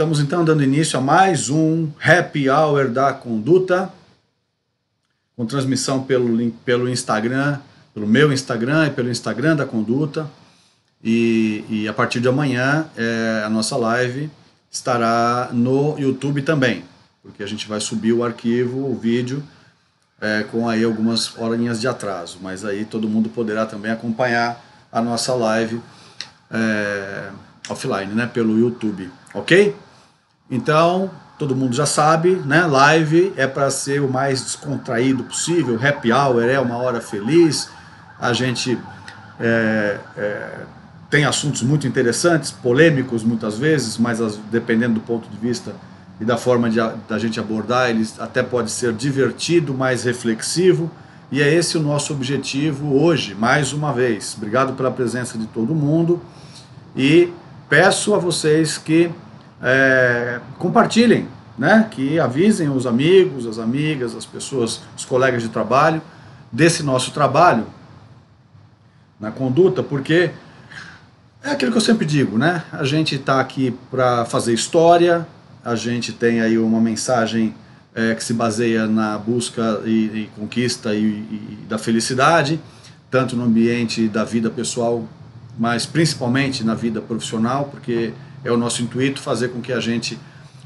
Estamos então dando início a mais um Happy Hour da Conduta, com transmissão pelo Instagram, pelo meu Instagram e pelo Instagram da Conduta. E a partir de amanhã a nossa live estará no YouTube também, porque a gente vai subir o arquivo, o vídeo, com aí algumas horinhas de atraso, mas aí todo mundo poderá também acompanhar a nossa live offline, né, pelo YouTube, ok? Então, todo mundo já sabe, né, live é para ser o mais descontraído possível, happy hour é uma hora feliz, a gente tem assuntos muito interessantes, polêmicos muitas vezes, mas dependendo do ponto de vista e da forma da gente abordar, ele até pode ser divertido, mais reflexivo, e é esse o nosso objetivo hoje, mais uma vez. Obrigado pela presença de todo mundo, e peço a vocês que compartilhem, né, que avisem os amigos, as amigas, as pessoas, os colegas de trabalho, desse nosso trabalho na Conduta, porque é aquilo que eu sempre digo, né, a gente está aqui para fazer história, a gente tem aí uma mensagem que se baseia na busca e conquista e da felicidade, tanto no ambiente da vida pessoal, mas principalmente na vida profissional, porque é o nosso intuito fazer com que a gente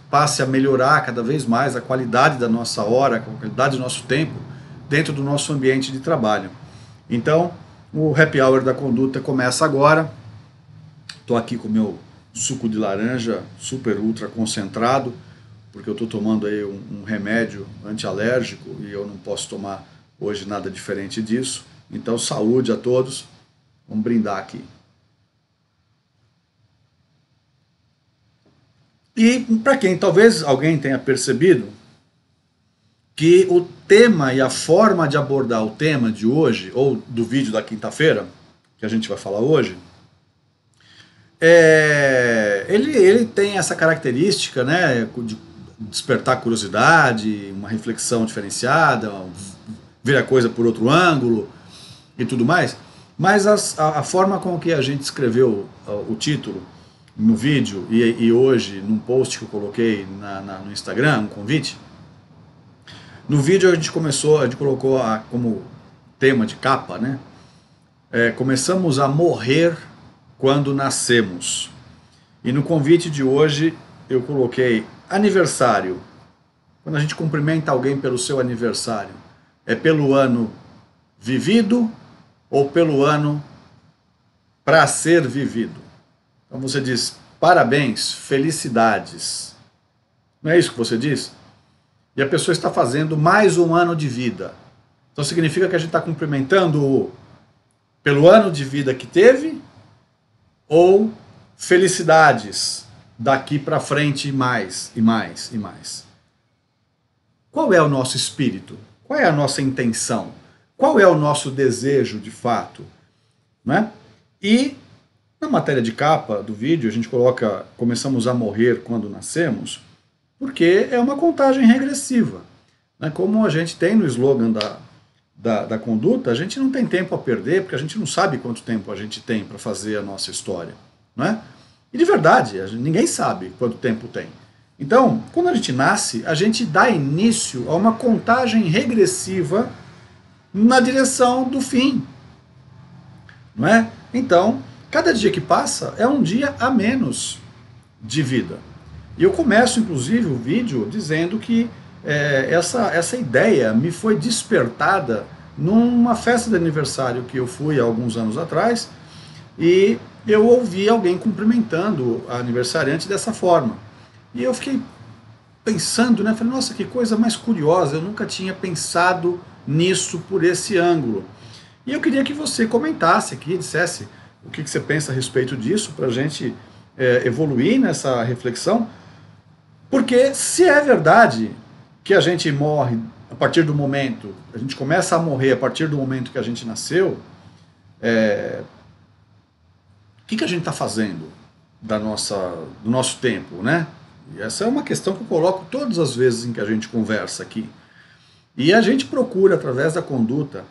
passe a melhorar cada vez mais a qualidade da nossa hora, a qualidade do nosso tempo, dentro do nosso ambiente de trabalho. Então, o Happy Hour da Conduta começa agora. Estou aqui com o meu suco de laranja super ultra concentrado, porque eu estou tomando aí um remédio antialérgico e eu não posso tomar hoje nada diferente disso. Então, saúde a todos. Vamos brindar aqui. E para quem talvez alguém tenha percebido que o tema e a forma de abordar o tema de hoje, ou do vídeo da quinta-feira, que a gente vai falar hoje, ele tem essa característica, né, de despertar curiosidade, uma reflexão diferenciada, ver a coisa por outro ângulo e tudo mais, mas a forma com que a gente escreveu o título no vídeo e hoje num post que eu coloquei no Instagram, um convite, no vídeo a gente colocou como tema de capa, né, começamos a morrer quando nascemos. E no convite de hoje eu coloquei aniversário. Quando a gente cumprimenta alguém pelo seu aniversário, é pelo ano vivido ou pelo ano para ser vivido? Então você diz parabéns, felicidades. Não é isso que você diz? E a pessoa está fazendo mais um ano de vida. Então significa que a gente está cumprimentando pelo ano de vida que teve, ou felicidades daqui para frente mais e mais e mais. Qual é o nosso espírito? Qual é a nossa intenção? Qual é o nosso desejo de fato? Né? E na matéria de capa do vídeo a gente coloca começamos a morrer quando nascemos, porque é uma contagem regressiva. Né? Como a gente tem no slogan da Conduta, a gente não tem tempo a perder, porque a gente não sabe quanto tempo a gente tem para fazer a nossa história. Não é? E de verdade, ninguém sabe quanto tempo tem. Então, quando a gente nasce, a gente dá início a uma contagem regressiva na direção do fim. Não é? Então, cada dia que passa é um dia a menos de vida. E eu começo, inclusive, o vídeo dizendo que essa ideia me foi despertada numa festa de aniversário que eu fui há alguns anos atrás, e eu ouvi alguém cumprimentando a aniversariante dessa forma. E eu fiquei pensando, né? Falei, nossa, que coisa mais curiosa, eu nunca tinha pensado nisso por esse ângulo. E eu queria que você comentasse aqui, dissesse o que você pensa a respeito disso, para a gente evoluir nessa reflexão, porque se é verdade que a gente morre a partir do momento, a gente começa a morrer a partir do momento que a gente nasceu, o que a gente está fazendo do nosso tempo, né? E essa é uma questão que eu coloco todas as vezes em que a gente conversa aqui. E a gente procura, através da Conduta,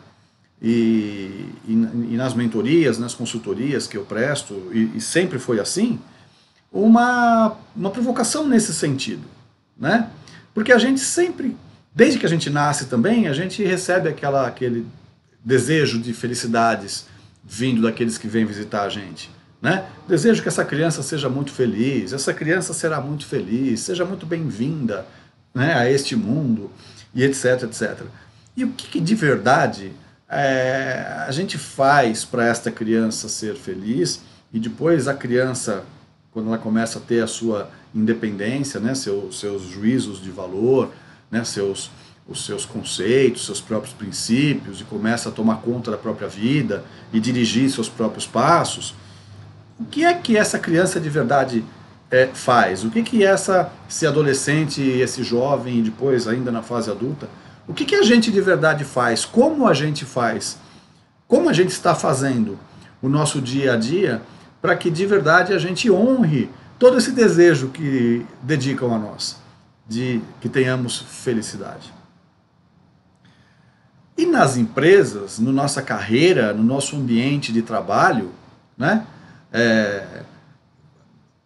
e nas mentorias, nas consultorias que eu presto, e sempre foi assim, uma provocação nesse sentido, né? Porque a gente sempre, desde que a gente nasce também, a gente recebe aquele desejo de felicidades vindo daqueles que vêm visitar a gente, né? Desejo que essa criança seja muito feliz, essa criança será muito feliz, seja muito bem-vinda, né, a este mundo, e etc, etc. E o que de verdade a gente faz para esta criança ser feliz, e depois a criança, quando ela começa a ter a sua independência, né, seus juízos de valor, né, os seus conceitos, seus próprios princípios, e começa a tomar conta da própria vida e dirigir seus próprios passos, o que é que essa criança de verdade faz? O que esse adolescente, esse jovem, e depois ainda na fase adulta, o que a gente de verdade faz? Como a gente faz? Como a gente está fazendo o nosso dia a dia para que de verdade a gente honre todo esse desejo que dedicam a nós, de que tenhamos felicidade? E nas empresas, na nossa carreira, no nosso ambiente de trabalho, né?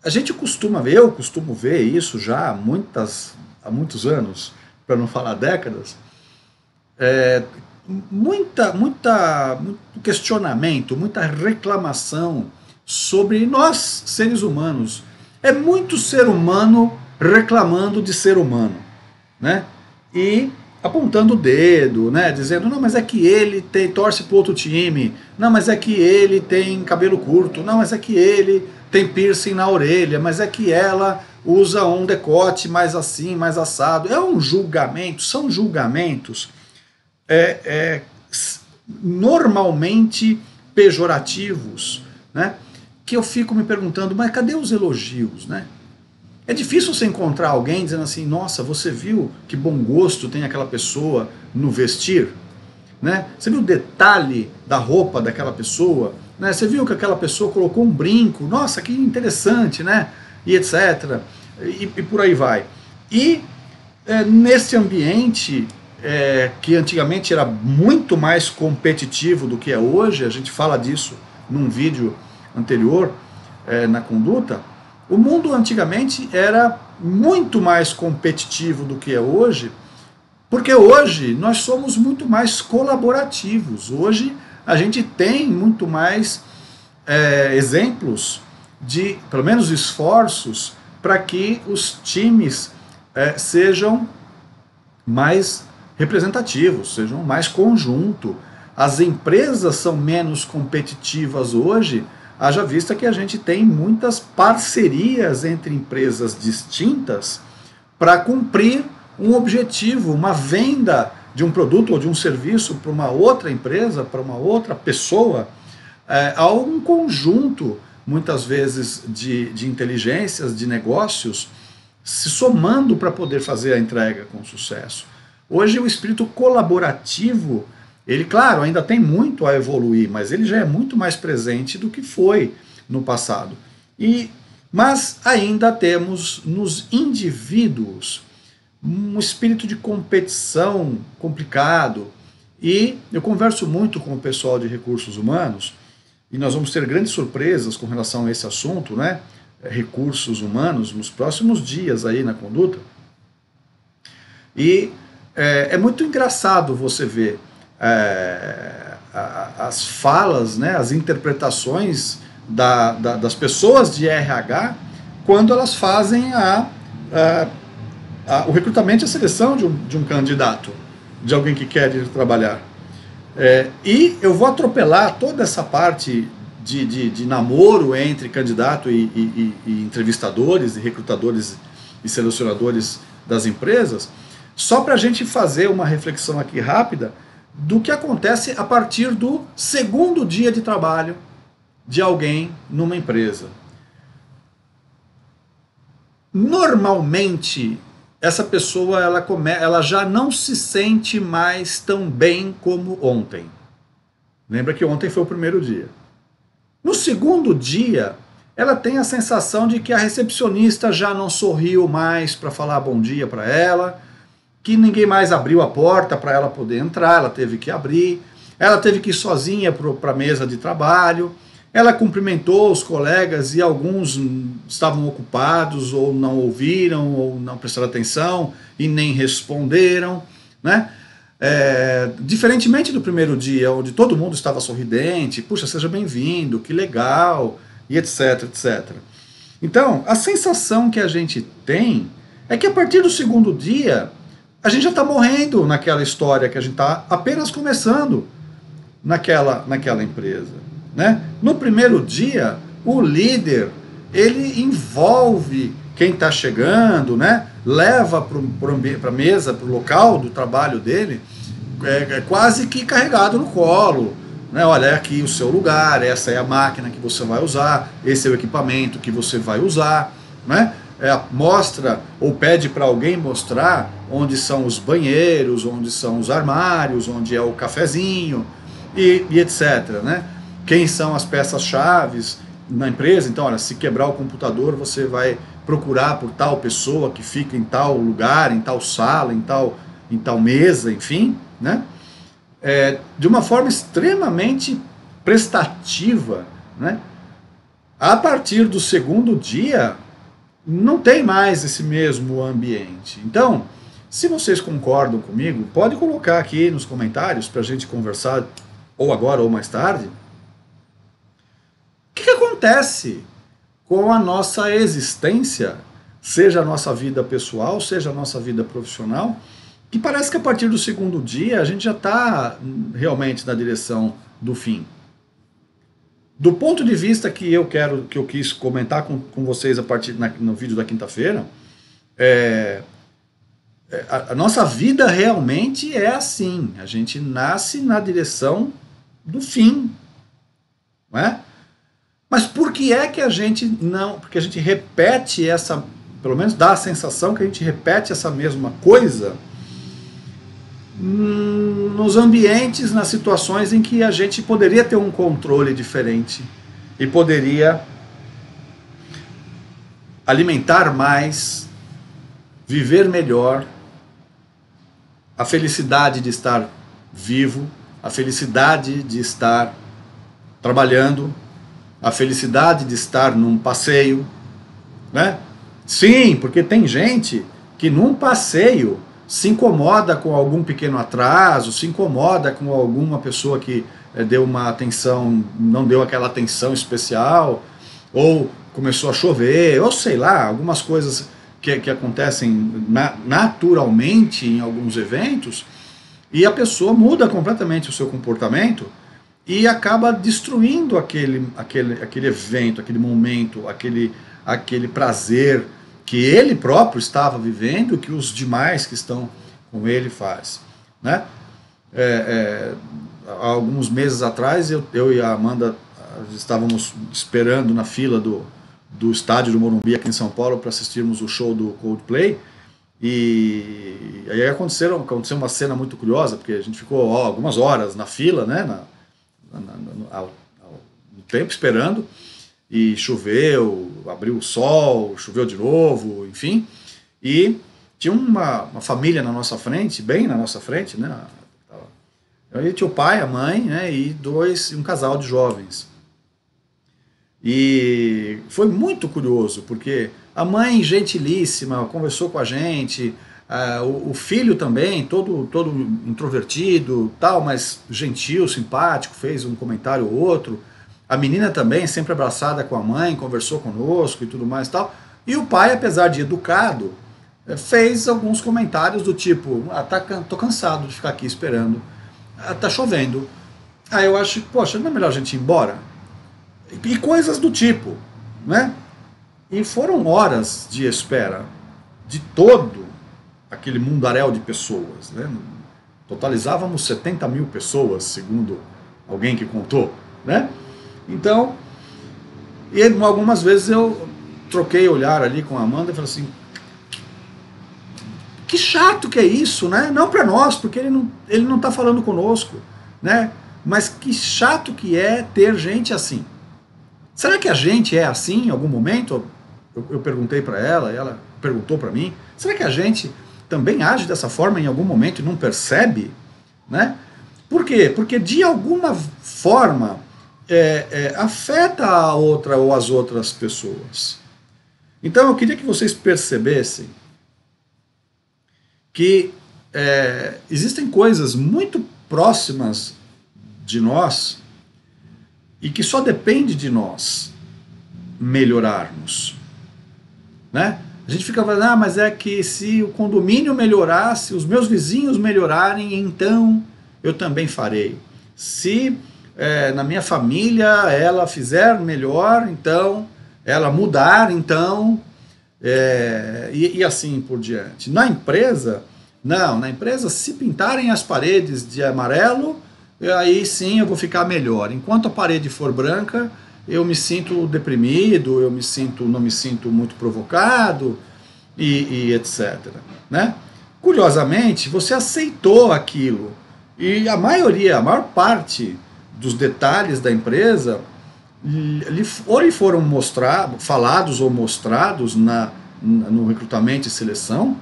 A gente costuma ver, eu costumo ver isso já há muitos anos, para não falar décadas, muito questionamento, muita reclamação sobre nós, seres humanos. É muito ser humano reclamando de ser humano, né? E apontando o dedo, né? Dizendo, não, mas é que ele torce para outro time, não, mas é que ele tem cabelo curto, não, mas é que ele tem piercing na orelha, mas é que ela usa um decote mais assim, mais assado. É um julgamento, são julgamentos normalmente pejorativos, né? Que eu fico me perguntando, mas cadê os elogios, né? É difícil você encontrar alguém dizendo assim, nossa, você viu que bom gosto tem aquela pessoa no vestir? Né? Você viu o detalhe da roupa daquela pessoa? Né? Você viu que aquela pessoa colocou um brinco? Nossa, que interessante, né? E etc. E por aí vai. E nesse ambiente que antigamente era muito mais competitivo do que é hoje, a gente fala disso num vídeo anterior, na conduta, o mundo antigamente era muito mais competitivo do que é hoje, porque hoje nós somos muito mais colaborativos. Hoje a gente tem muito mais exemplos de, pelo menos esforços, para que os times sejam mais representativos, sejam mais conjunto. As empresas são menos competitivas hoje, haja vista que a gente tem muitas parcerias entre empresas distintas para cumprir um objetivo, uma venda de um produto ou de um serviço para uma outra empresa, para uma outra pessoa. Há um conjunto, muitas vezes, de inteligências, de negócios, se somando para poder fazer a entrega com sucesso. Hoje o espírito colaborativo, ele, claro, ainda tem muito a evoluir, mas ele já é muito mais presente do que foi no passado. Mas ainda temos nos indivíduos um espírito de competição complicado. E eu converso muito com o pessoal de recursos humanos, e nós vamos ter grandes surpresas com relação a esse assunto, né? Recursos humanos, nos próximos dias aí na conduta. E é muito engraçado você ver as falas, né, as interpretações das pessoas de RH quando elas fazem o recrutamento e a seleção de um candidato, de alguém que quer ir trabalhar. E eu vou atropelar toda essa parte de namoro entre candidato e entrevistadores, e recrutadores e selecionadores das empresas, só para a gente fazer uma reflexão aqui rápida do que acontece a partir do segundo dia de trabalho de alguém numa empresa. Normalmente, essa pessoa ela já não se sente mais tão bem como ontem. Lembra que ontem foi o primeiro dia. No segundo dia, ela tem a sensação de que a recepcionista já não sorriu mais para falar bom dia para ela, que ninguém mais abriu a porta para ela poder entrar, ela teve que abrir, ela teve que ir sozinha para a mesa de trabalho, Ela cumprimentou os colegas e alguns estavam ocupados, ou não ouviram, ou não prestaram atenção e nem responderam, né? Diferentemente do primeiro dia, onde todo mundo estava sorridente, puxa, seja bem-vindo, que legal, e etc, etc. Então, a sensação que a gente tem é que a partir do segundo dia, a gente já está morrendo naquela história, que a gente está apenas começando naquela empresa, né? No primeiro dia, o líder, ele envolve quem está chegando, né? Leva para a mesa, para o local do trabalho dele, quase que carregado no colo, né? Olha, é aqui o seu lugar, essa é a máquina que você vai usar, esse é o equipamento que você vai usar, né? Mostra ou pede para alguém mostrar onde são os banheiros, onde são os armários, onde é o cafezinho e etc, né? Quem são as peças-chaves na empresa. Então, olha, se quebrar o computador, você vai procurar por tal pessoa que fica em tal lugar, em tal sala, em tal mesa, enfim, né? De uma forma extremamente prestativa, né? A partir do segundo dia, não tem mais esse mesmo ambiente. Então, se vocês concordam comigo, pode colocar aqui nos comentários para a gente conversar, ou agora ou mais tarde. O que acontece com a nossa existência, seja a nossa vida pessoal, seja a nossa vida profissional, que parece que a partir do segundo dia a gente já está realmente na direção do fim. Do ponto de vista que eu quis comentar com vocês a partir no vídeo da quinta-feira, a nossa vida realmente é assim. A gente nasce na direção do fim, não é? Mas por que é que a gente não... Porque a gente repete essa... Pelo menos dá a sensação que a gente repete essa mesma coisa nos ambientes, nas situações em que a gente poderia ter um controle diferente e poderia alimentar mais, viver melhor, a felicidade de estar vivo, a felicidade de estar trabalhando, a felicidade de estar num passeio, né? Sim, porque tem gente que num passeio se incomoda com algum pequeno atraso, se incomoda com alguma pessoa que deu uma atenção, não deu aquela atenção especial, ou começou a chover, ou sei lá, algumas coisas que acontecem naturalmente em alguns eventos, e a pessoa muda completamente o seu comportamento e acaba destruindo aquele evento, aquele momento, aquele prazer que ele próprio estava vivendo, que os demais que estão com ele faz, né? Há alguns meses atrás, eu e a Amanda estávamos esperando na fila do estádio do Morumbi aqui em São Paulo para assistirmos o show do Coldplay, e aí aconteceu uma cena muito curiosa, porque a gente ficou algumas horas na fila, né, no tempo esperando, e choveu, abriu o sol, choveu de novo, enfim, e tinha uma família na nossa frente, bem na nossa frente, né? Aí tinha o pai, a mãe, né, e um casal de jovens. E foi muito curioso, porque a mãe, gentilíssima, conversou com a gente, o filho também, todo introvertido, tal, mas gentil, simpático, fez um comentário ou outro. A menina também, sempre abraçada com a mãe, conversou conosco e tudo mais e tal. E o pai, apesar de educado, fez alguns comentários do tipo, tô cansado de ficar aqui esperando, tá chovendo. Aí eu acho, poxa, não é melhor a gente ir embora? E coisas do tipo, né? E foram horas de espera de todo aquele mundaréu de pessoas, né? Totalizávamos 70 mil pessoas, segundo alguém que contou, né? Então, e algumas vezes eu troquei olhar ali com a Amanda e falei assim, que chato que é isso, né? Não para nós, porque ele não está falando conosco, né? Mas que chato que é ter gente assim. Será que a gente é assim em algum momento? Eu perguntei para ela, e ela perguntou para mim. Será que a gente também age dessa forma em algum momento e não percebe, né? Por quê? Porque de alguma forma afeta a outra ou as outras pessoas. Então eu queria que vocês percebessem que existem coisas muito próximas de nós e que só depende de nós melhorarmos, né? A gente fica falando, mas é que se o condomínio melhorasse, os meus vizinhos melhorarem, então eu também farei. Se na minha família ela fizer melhor, então ela mudar, então e assim por diante. Na empresa, não, na empresa se pintarem as paredes de amarelo, aí sim eu vou ficar melhor. Enquanto a parede for branca, eu me sinto deprimido, não me sinto muito provocado e etc. Né? Curiosamente, você aceitou aquilo e a maior parte dos detalhes da empresa ou lhe foram falados ou mostrados no recrutamento e seleção,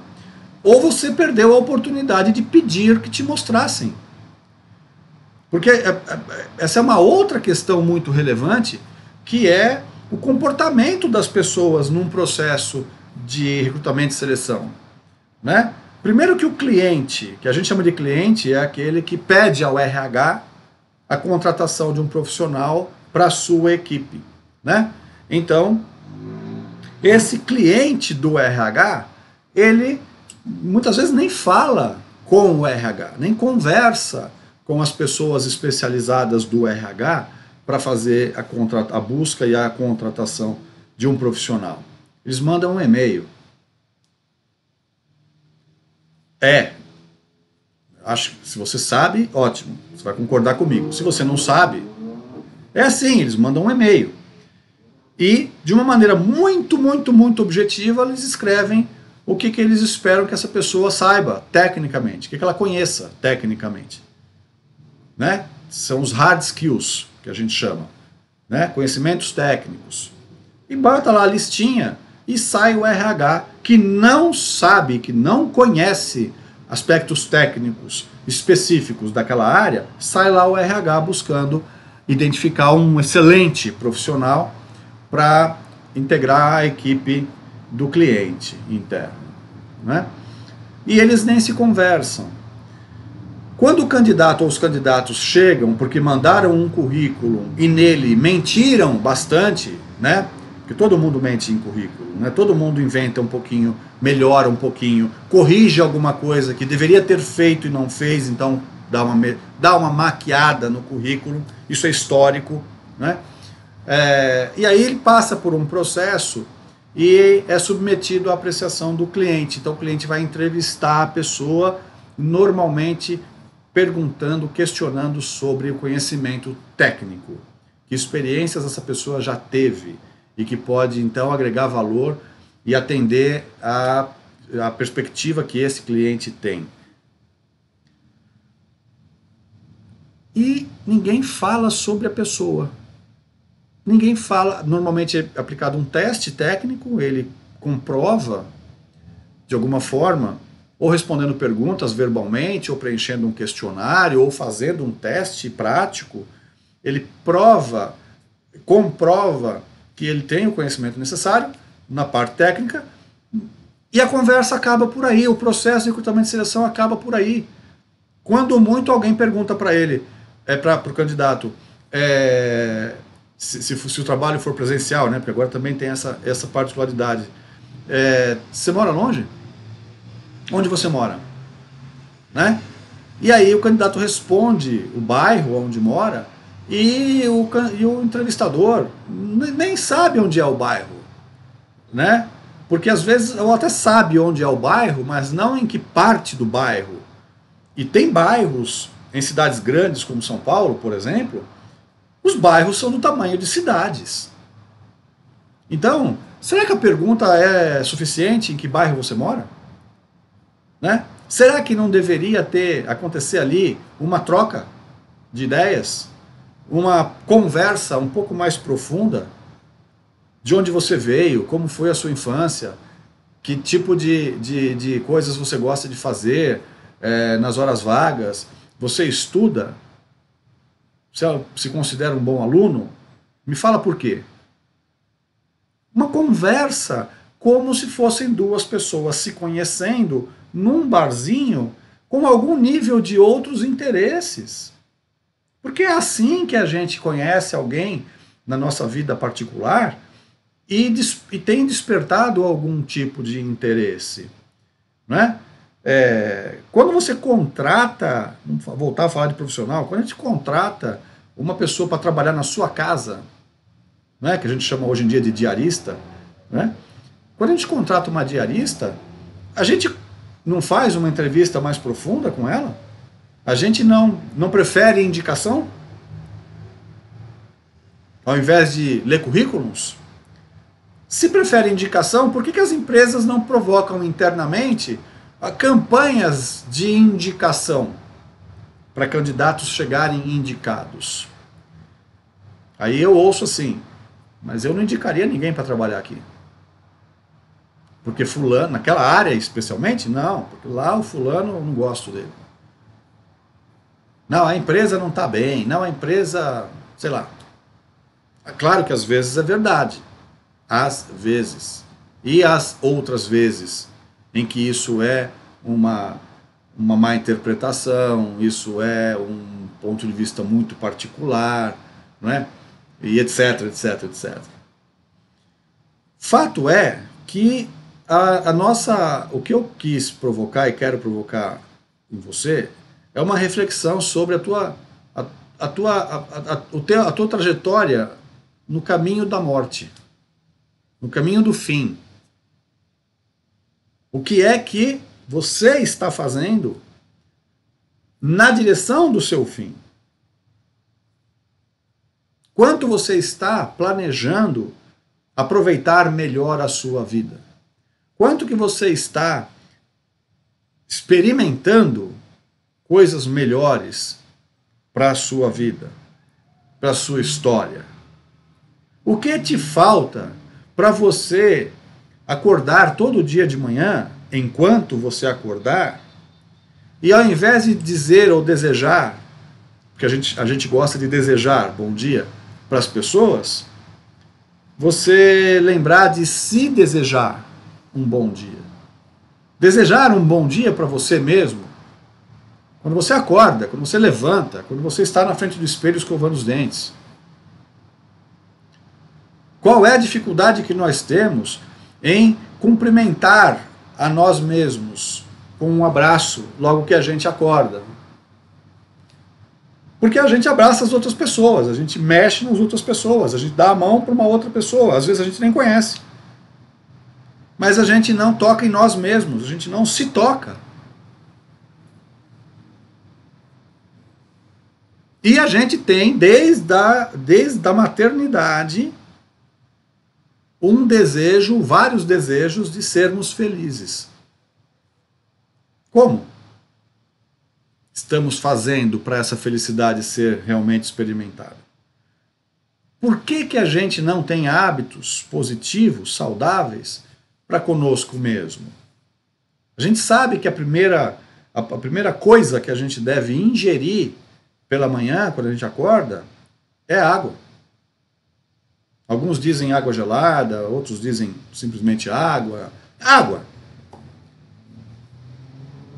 ou você perdeu a oportunidade de pedir que te mostrassem. Porque essa é uma outra questão muito relevante, que é o comportamento das pessoas num processo de recrutamento e seleção. Né? Primeiro que o cliente, que a gente chama de cliente, é aquele que pede ao RH a contratação de um profissional para a sua equipe. Né? Então, esse cliente do RH, ele muitas vezes nem fala com o RH, nem conversa com as pessoas especializadas do RH para fazer a busca e a contratação de um profissional. Eles mandam um e-mail. Acho que se você sabe, ótimo, você vai concordar comigo. Se você não sabe, é assim, eles mandam um e-mail. E, de uma maneira muito, muito, muito objetiva, eles escrevem o que eles esperam que essa pessoa saiba tecnicamente, o que ela conheça tecnicamente. Né? São os hard skills, que a gente chama. Né? Conhecimentos técnicos. E bota lá a listinha e sai o RH que não sabe, que não conhece aspectos técnicos específicos daquela área, sai lá o RH buscando identificar um excelente profissional para integrar a equipe do cliente interno. Né? E eles nem se conversam. Quando o candidato ou os candidatos chegam porque mandaram um currículo e nele mentiram bastante, né? Porque todo mundo mente em currículo, né? Todo mundo inventa um pouquinho, melhora um pouquinho, corrige alguma coisa que deveria ter feito e não fez, então dá uma maquiada no currículo, isso é histórico, né? E aí ele passa por um processo e é submetido à apreciação do cliente. Então o cliente vai entrevistar a pessoa, normalmente perguntando, questionando sobre o conhecimento técnico. Que experiências essa pessoa já teve e que pode então agregar valor e atender a perspectiva que esse cliente tem. E ninguém fala sobre a pessoa. Ninguém fala, normalmente é aplicado um teste técnico, ele comprova, de alguma forma, ou respondendo perguntas verbalmente, ou preenchendo um questionário, ou fazendo um teste prático, ele comprova que ele tem o conhecimento necessário na parte técnica, e a conversa acaba por aí, o processo de recrutamento e seleção acaba por aí. Quando muito alguém pergunta para ele, para o candidato, se o trabalho for presencial, né, porque agora também tem essa particularidade, você mora longe? Onde você mora? Né? E aí o candidato responde o bairro onde mora e o entrevistador nem sabe onde é o bairro. Né? Porque às vezes ou até sabe onde é o bairro, mas não em que parte do bairro. E tem bairros em cidades grandes como São Paulo, por exemplo, os bairros são do tamanho de cidades. Então, será que a pergunta é suficiente em que bairro você mora? Né? Será que não deveria acontecer ali uma troca de ideias, uma conversa um pouco mais profunda de onde você veio, como foi a sua infância, que tipo de coisas você gosta de fazer nas horas vagas, você estuda? se considera um bom aluno, me fala por quê. Uma conversa como se fossem duas pessoas se conhecendo num barzinho com algum nível de outros interesses. Porque é assim que a gente conhece alguém na nossa vida particular e tem despertado algum tipo de interesse. Né? Quando você contrata, vamos voltar a falar de profissional, quando a gente contrata uma pessoa para trabalhar na sua casa, né, que a gente chama hoje em dia de diarista, né? Quando a gente contrata uma diarista, a gente não faz uma entrevista mais profunda com ela? A gente não prefere indicação? Ao invés de ler currículos? Se prefere indicação, por que as empresas não provocam internamente campanhas de indicação para candidatos chegarem indicados? Aí eu ouço assim, mas eu não indicaria ninguém para trabalhar aqui. Porque fulano, naquela área especialmente, não, porque lá o fulano eu não gosto dele. Não, a empresa não está bem, não, a empresa, sei lá. É claro que às vezes é verdade, às vezes. E as outras vezes em que isso é uma má interpretação, isso é um ponto de vista muito particular, não é? E etc, etc, etc. Fato é que o que eu quis provocar e quero provocar em você é uma reflexão sobre a tua trajetória no caminho da morte, no caminho do fim. O que é que você está fazendo na direção do seu fim? Quanto você está planejando aproveitar melhor a sua vida? Quanto que você está experimentando coisas melhores para a sua vida, para a sua história? O que te falta para você acordar todo dia de manhã, enquanto você acordar, e ao invés de dizer ou desejar, porque a gente gosta de desejar bom dia para as pessoas, você lembrar de se desejar um bom dia. Desejar um bom dia para você mesmo, quando você acorda, quando você levanta, quando você está na frente do espelho escovando os dentes. Qual é a dificuldade que nós temos em cumprimentar a nós mesmos com um abraço logo que a gente acorda? Porque a gente abraça as outras pessoas, a gente mexe nas outras pessoas, a gente dá a mão para uma outra pessoa, às vezes a gente nem conhece. Mas a gente não toca em nós mesmos, a gente não se toca. E a gente tem, desde a maternidade, um desejo, vários desejos de sermos felizes. Como estamos fazendo para essa felicidade ser realmente experimentada? Por que a gente não tem hábitos positivos, saudáveis, para conosco mesmo? A gente sabe que a primeira coisa que a gente deve ingerir pela manhã, quando a gente acorda, é água. Alguns dizem água gelada, outros dizem simplesmente água. Água!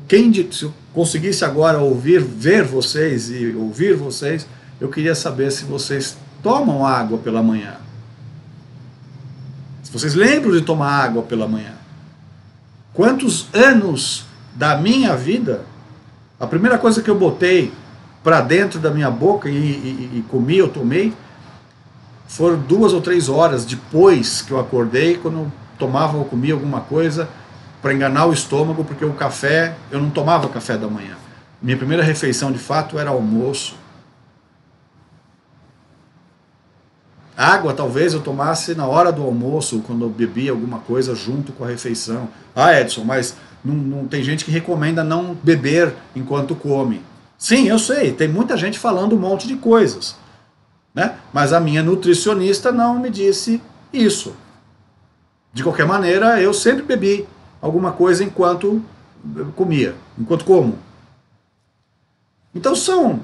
Se eu conseguisse agora ver vocês e ouvir vocês, eu queria saber se vocês tomam água pela manhã. Se vocês lembram de tomar água pela manhã. Quantos anos da minha vida, a primeira coisa que eu botei para dentro da minha boca e comi, eu tomei, foram 2 ou 3 horas depois que eu acordei, quando eu tomava ou comia alguma coisa para enganar o estômago, porque o café, eu não tomava café da manhã. Minha primeira refeição de fato era almoço. Água talvez eu tomasse na hora do almoço, quando eu bebia alguma coisa junto com a refeição. Ah, Edson, mas não tem gente que recomenda não beber enquanto come. Sim, eu sei, tem muita gente falando um monte de coisas, né? Mas a minha nutricionista não me disse isso. De qualquer maneira, eu sempre bebi alguma coisa enquanto comia, enquanto como. Então são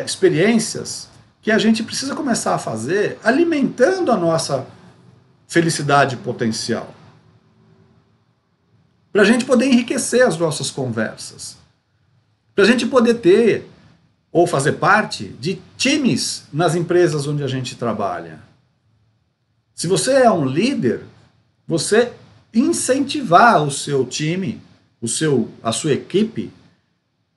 experiências que a gente precisa começar a fazer alimentando a nossa felicidade potencial. Para a gente poder enriquecer as nossas conversas. Para a gente poder ter ou fazer parte de times nas empresas onde a gente trabalha. Se você é um líder, você incentivar o seu time, a sua equipe,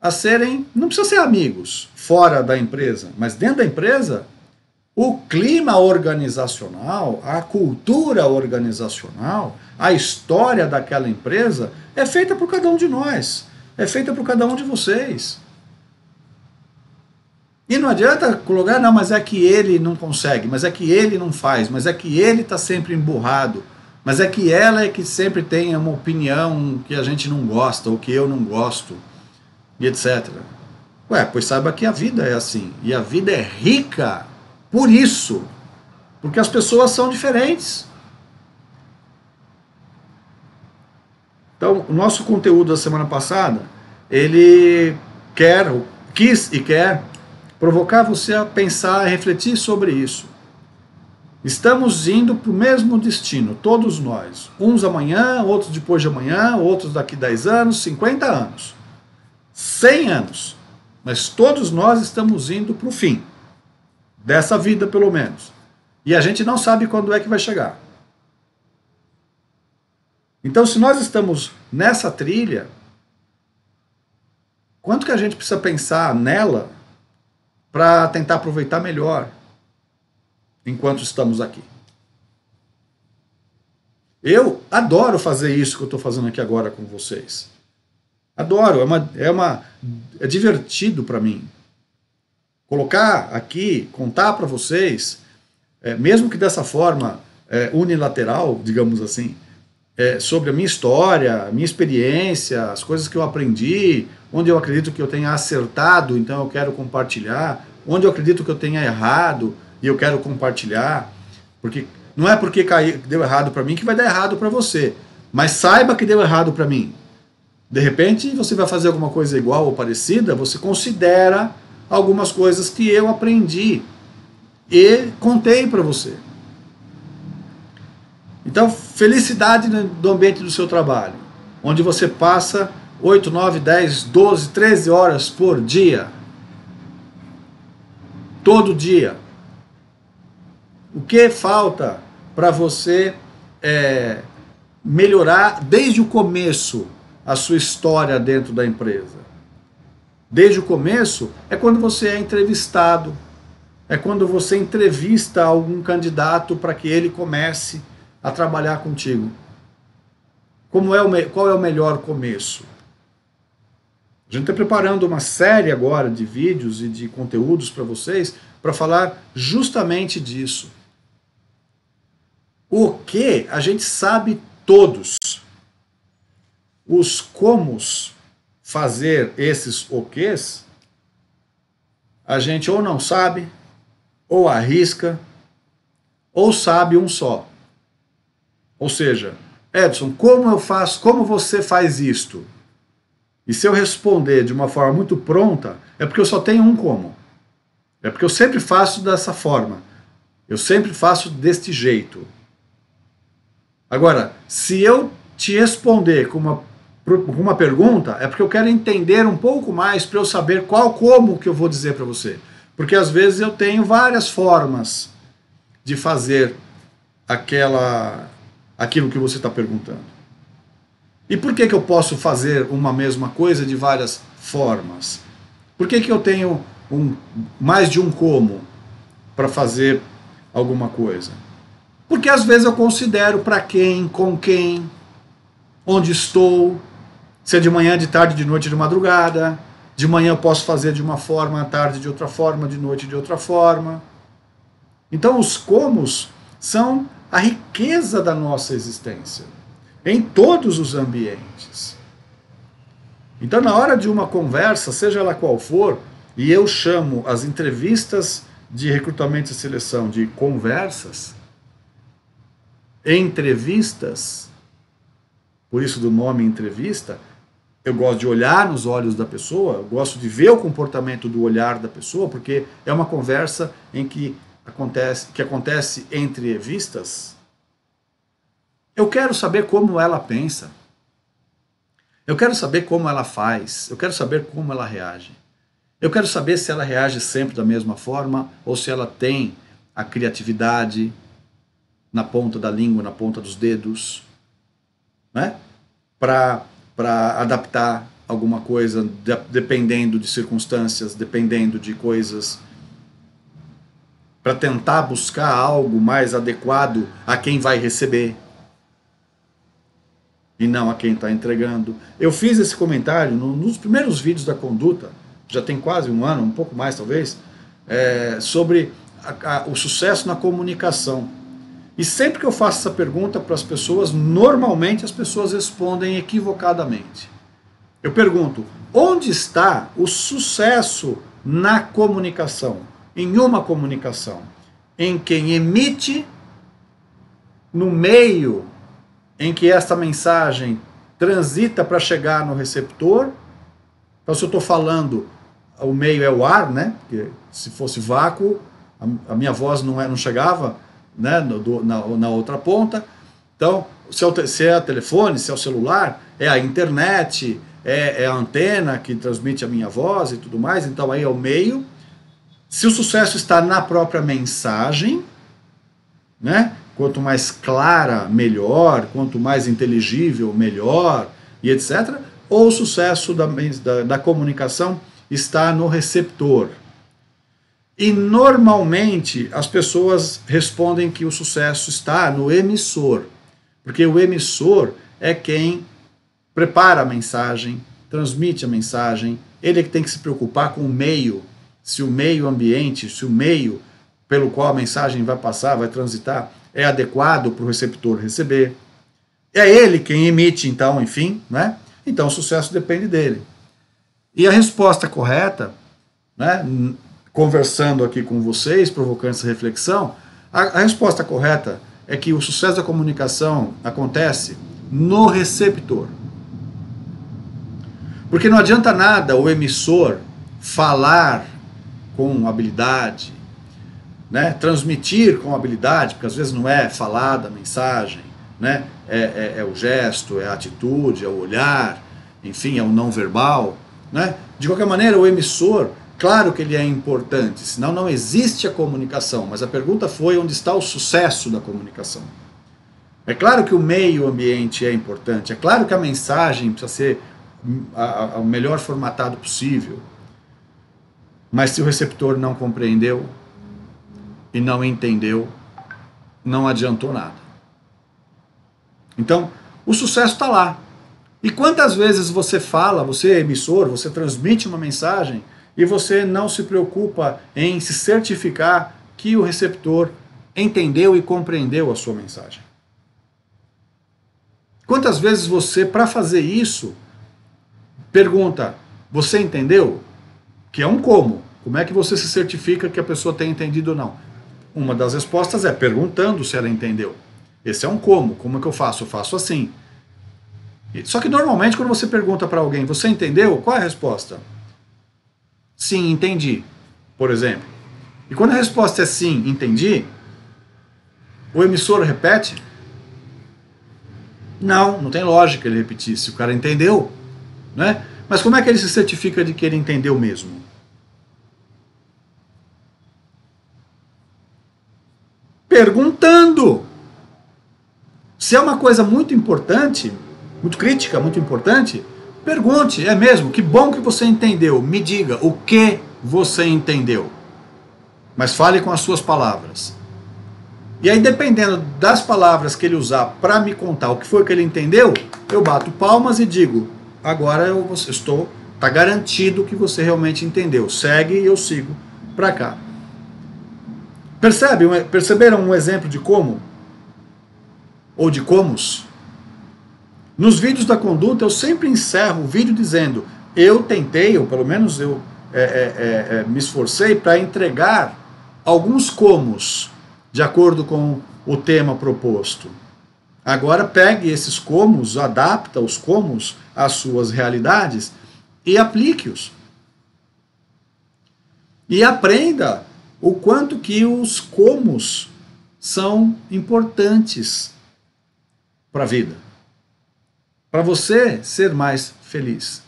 a serem, não precisa ser amigos fora da empresa, mas dentro da empresa, o clima organizacional, a cultura organizacional, a história daquela empresa é feita por cada um de nós, é feita por cada um de vocês. E não adianta colocar, não, mas é que ele não consegue, mas é que ele não faz, mas é que ele está sempre emburrado, mas é que ela é que sempre tem uma opinião que a gente não gosta, ou que eu não gosto, e etc. Ué, pois saiba que a vida é assim, e a vida é rica por isso, porque as pessoas são diferentes. Então, o nosso conteúdo da semana passada, ele quis e quer provocar você a pensar e refletir sobre isso. Estamos indo para o mesmo destino, todos nós. Uns amanhã, outros depois de amanhã, outros daqui 10 anos, 50 anos, 100 anos. Mas todos nós estamos indo para o fim dessa vida, pelo menos. E a gente não sabe quando é que vai chegar. Então, se nós estamos nessa trilha, quanto que a gente precisa pensar nela para tentar aproveitar melhor enquanto estamos aqui? Eu adoro fazer isso que eu estou fazendo aqui agora com vocês. Adoro, é divertido para mim. Colocar aqui, contar para vocês, mesmo que dessa forma unilateral, digamos assim, sobre a minha história, a minha experiência, as coisas que eu aprendi, onde eu acredito que eu tenha acertado, então eu quero compartilhar, onde eu acredito que eu tenha errado e eu quero compartilhar, porque não é porque deu errado para mim que vai dar errado para você, mas saiba que deu errado para mim. De repente você vai fazer alguma coisa igual ou parecida, você considera algumas coisas que eu aprendi e contei para você. Então, felicidade do ambiente do seu trabalho, onde você passa 8, 9, 10, 12, 13 horas por dia. Todo dia. O que falta para você melhorar desde o começo a sua história dentro da empresa? Desde o começo é quando você é entrevistado, é quando você entrevista algum candidato para que ele comece a trabalhar contigo. Qual é o melhor começo? A gente está preparando uma série agora de vídeos e de conteúdos para vocês para falar justamente disso. O que a gente sabe todos. Os comos fazer esses o quês, a gente ou não sabe, ou arrisca, ou sabe um só. Ou seja, Edson, como eu faço, como você faz isto? E se eu responder de uma forma muito pronta, é porque eu só tenho um como. É porque eu sempre faço dessa forma. Eu sempre faço deste jeito. Agora, se eu te responder com uma pergunta, é porque eu quero entender um pouco mais para eu saber como que eu vou dizer para você. Porque às vezes eu tenho várias formas de fazer aquilo que você está perguntando. E por que eu posso fazer uma mesma coisa de várias formas? Por que eu tenho mais de um como para fazer alguma coisa? Porque às vezes eu considero para quem, com quem, onde estou, se é de manhã, de tarde, de noite, de madrugada. De manhã eu posso fazer de uma forma, à tarde de outra forma, de noite de outra forma. Então os comos são a riqueza da nossa existência, em todos os ambientes. Então, na hora de uma conversa, seja ela qual for, e eu chamo as entrevistas de recrutamento e seleção de conversas, entrevistas, por isso do nome entrevista, Eu gosto de olhar nos olhos da pessoa, eu gosto de ver o comportamento do olhar da pessoa, porque é uma conversa em que acontece entre vistas. Eu quero saber como ela pensa. Eu quero saber como ela faz. Eu quero saber como ela reage. Eu quero saber se ela reage sempre da mesma forma ou se ela tem a criatividade na ponta da língua, na ponta dos dedos, né? Para adaptar alguma coisa, dependendo de circunstâncias, dependendo de coisas, para tentar buscar algo mais adequado a quem vai receber e não a quem está entregando. Eu fiz esse comentário nos primeiros vídeos da conduta, já tem quase um ano, um pouco mais talvez, sobre o sucesso na comunicação. E sempre que eu faço essa pergunta para as pessoas, normalmente as pessoas respondem equivocadamente. Eu pergunto, onde está o sucesso na comunicação? Em uma comunicação, em quem emite, no meio em que esta mensagem transita para chegar no receptor. Então, se eu estou falando, o meio é o ar, né? Porque se fosse vácuo, a minha voz não chegava, né? na outra ponta. Então, se é telefone, se é o celular, é a internet, é a antena que transmite a minha voz e tudo mais. Então, aí é o meio. Se o sucesso está na própria mensagem, né? Quanto mais clara, melhor, quanto mais inteligível, melhor, e etc. Ou o sucesso da comunicação está no receptor. E normalmente as pessoas respondem que o sucesso está no emissor, porque o emissor é quem prepara a mensagem, transmite a mensagem, ele é que tem que se preocupar com o meio, se o meio ambiente, se o meio pelo qual a mensagem vai passar, vai transitar, é adequado para o receptor receber. É ele quem emite, então, enfim, né? Então o sucesso depende dele. E a resposta correta, né, conversando aqui com vocês, provocando essa reflexão, a resposta correta é que o sucesso da comunicação acontece no receptor. Porque não adianta nada o emissor falar com habilidade, né, transmitir com habilidade, porque às vezes não é falada a mensagem, né, é o gesto, é a atitude, é o olhar, enfim, é o não verbal, né? De qualquer maneira, o emissor, claro que ele é importante, senão não existe a comunicação, mas a pergunta foi onde está o sucesso da comunicação. É claro que o meio ambiente é importante, é claro que a mensagem precisa ser o melhor formatado possível, mas se o receptor não compreendeu e não entendeu, não adiantou nada. Então, o sucesso está lá. E quantas vezes você fala, você é emissor, você transmite uma mensagem e você não se preocupa em se certificar que o receptor entendeu e compreendeu a sua mensagem? Quantas vezes você, para fazer isso, pergunta, você entendeu? Que é um como. Como é que você se certifica que a pessoa tem entendido ou não? Uma das respostas é perguntando se ela entendeu. Esse é um como. Como é que eu faço? Eu faço assim. Só que normalmente quando você pergunta para alguém, você entendeu? Qual é a resposta? Sim, entendi, por exemplo. E quando a resposta é sim, entendi, o emissor repete? Não tem lógica ele repetir. Se o cara entendeu, né? Mas como é que ele se certifica de que ele entendeu mesmo? Perguntando. Se é uma coisa muito importante, muito crítica, muito importante, pergunte, é mesmo? Que bom que você entendeu. Me diga o que você entendeu. Mas fale com as suas palavras. E aí, dependendo das palavras que ele usar para me contar o que foi que ele entendeu, eu bato palmas e digo, agora está garantido que você realmente entendeu. Segue e eu sigo para cá. Perceberam um exemplo de como? Ou de comos? Nos vídeos da conduta eu sempre encerro o vídeo dizendo, eu tentei, ou pelo menos eu me esforcei para entregar alguns comos, de acordo com o tema proposto. Agora pegue esses comos, adapta os comos às suas realidades e aplique-os. E aprenda o quanto que os comos são importantes para a vida. Para você ser mais feliz.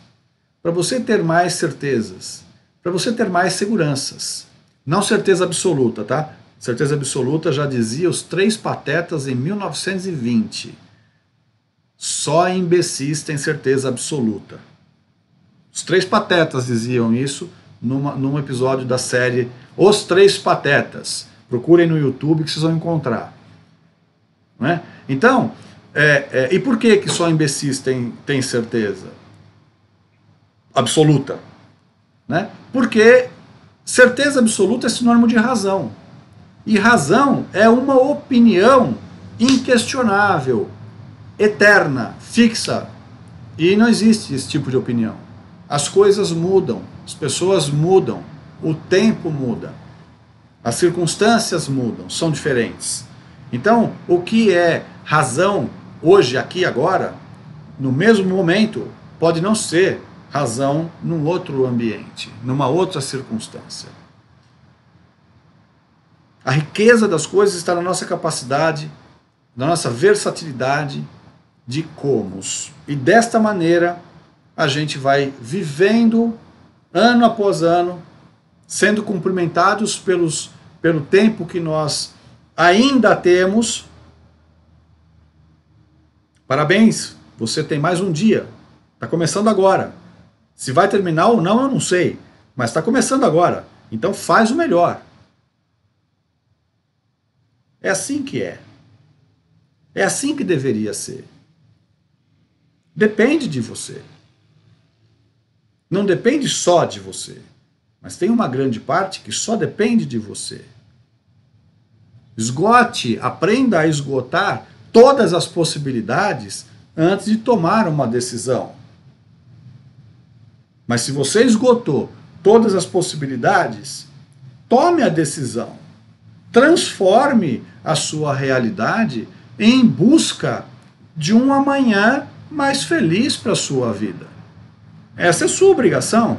Para você ter mais certezas. Para você ter mais seguranças. Não certeza absoluta, tá? Certeza absoluta já dizia os Três Patetas em 1920. Só imbecis tem certeza absoluta. Os Três Patetas diziam isso num episódio da série Os Três Patetas. Procurem no YouTube que vocês vão encontrar. Não é? Então, e por que só imbecis tem certeza absoluta? Né? Porque certeza absoluta é sinônimo de razão. E razão é uma opinião inquestionável, eterna, fixa. E não existe esse tipo de opinião. As coisas mudam, as pessoas mudam, o tempo muda, as circunstâncias mudam, são diferentes. Então, o que é razão hoje, aqui, agora, no mesmo momento, pode não ser razão num outro ambiente, numa outra circunstância. A riqueza das coisas está na nossa capacidade, na nossa versatilidade de comos. E desta maneira a gente vai vivendo ano após ano, sendo cumprimentados pelo tempo que nós ainda temos. Parabéns, você tem mais um dia. Está começando agora. Se vai terminar ou não, eu não sei. Mas está começando agora. Então faz o melhor. É assim que é. É assim que deveria ser. Depende de você. Não depende só de você. Mas tem uma grande parte que só depende de você. Esgote, aprenda a esgotar todas as possibilidades antes de tomar uma decisão. Mas se você esgotou todas as possibilidades, tome a decisão. Transforme a sua realidade em busca de um amanhã mais feliz para a sua vida. Essa é a sua obrigação.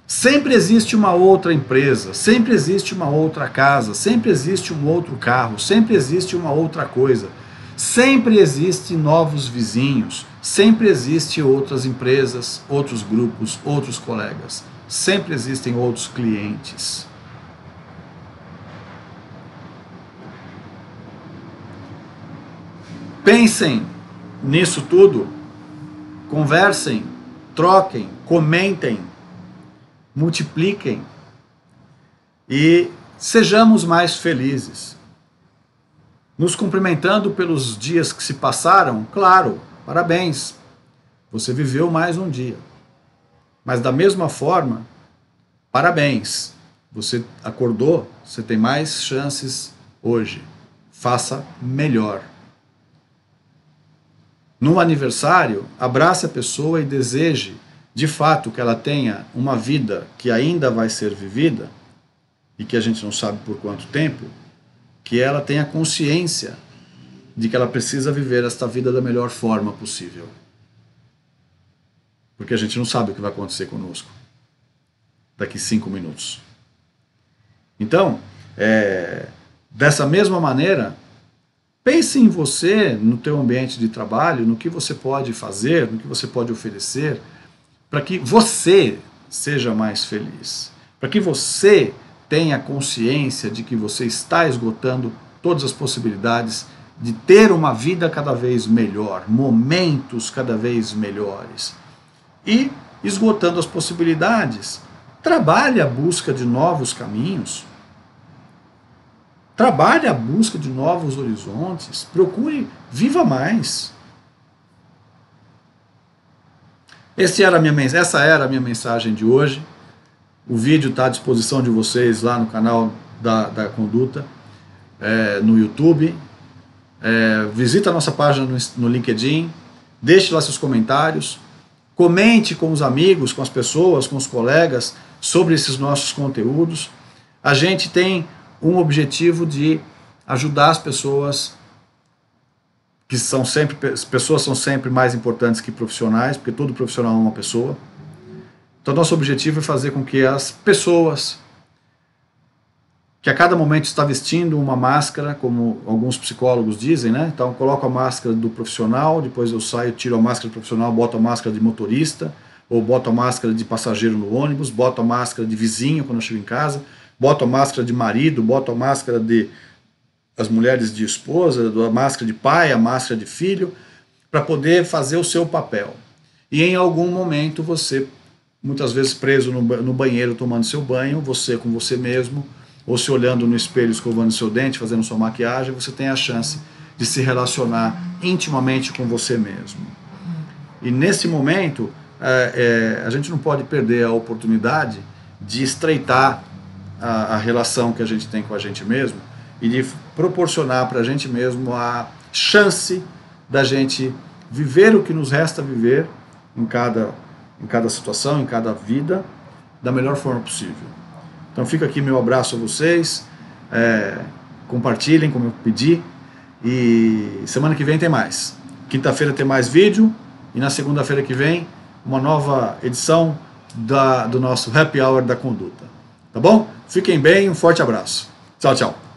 Sempre existe uma outra empresa, sempre existe uma outra casa, sempre existe um outro carro, sempre existe uma outra coisa. Sempre existem novos vizinhos, sempre existem outras empresas, outros grupos, outros colegas. Sempre existem outros clientes. Pensem nisso tudo, conversem, troquem, comentem, multipliquem e sejamos mais felizes. Nos cumprimentando pelos dias que se passaram, claro, parabéns, você viveu mais um dia. Mas da mesma forma, parabéns, você acordou, você tem mais chances hoje. Faça melhor. No aniversário, abrace a pessoa e deseje, de fato, que ela tenha uma vida que ainda vai ser vivida, e que a gente não sabe por quanto tempo, que ela tenha consciência de que ela precisa viver esta vida da melhor forma possível. Porque a gente não sabe o que vai acontecer conosco daqui 5 minutos. Então, dessa mesma maneira, pense em você, no teu ambiente de trabalho, no que você pode fazer, no que você pode oferecer, para que você seja mais feliz, para que você tenha consciência de que você está esgotando todas as possibilidades de ter uma vida cada vez melhor, momentos cada vez melhores. E, esgotando as possibilidades, trabalhe a busca de novos caminhos, trabalhe a busca de novos horizontes, procure, viva mais. Essa era a minha mensagem de hoje. O vídeo está à disposição de vocês lá no canal da Conduta, no YouTube. Visita a nossa página no LinkedIn, deixe lá seus comentários, comente com os amigos, com as pessoas, com os colegas sobre esses nossos conteúdos. A gente tem um objetivo de ajudar as pessoas que são sempre, pessoas são sempre mais importantes que profissionais, porque todo profissional é uma pessoa. Então nosso objetivo é fazer com que as pessoas que a cada momento está vestindo uma máscara, como alguns psicólogos dizem, né? Então coloco a máscara do profissional, depois eu saio, tiro a máscara do profissional, boto a máscara de motorista, ou boto a máscara de passageiro no ônibus, boto a máscara de vizinho quando eu chego em casa, boto a máscara de marido, boto a máscara de as mulheres de esposa, a máscara de pai, a máscara de filho, para poder fazer o seu papel. E em algum momento você, muitas vezes preso no banheiro tomando seu banho, você com você mesmo, ou se olhando no espelho, escovando seu dente, fazendo sua maquiagem, você tem a chance de se relacionar intimamente com você mesmo. E nesse momento, a gente não pode perder a oportunidade de estreitar a relação que a gente tem com a gente mesmo e de proporcionar para a gente mesmo a chance da gente viver o que nos resta viver em cada situação, em cada vida, da melhor forma possível. Então fica aqui meu abraço a vocês, compartilhem como eu pedi, e semana que vem tem mais. Quinta-feira tem mais vídeo, e na segunda-feira que vem uma nova edição do nosso Happy Hour da Conduta. Tá bom? Fiquem bem, um forte abraço. Tchau, tchau.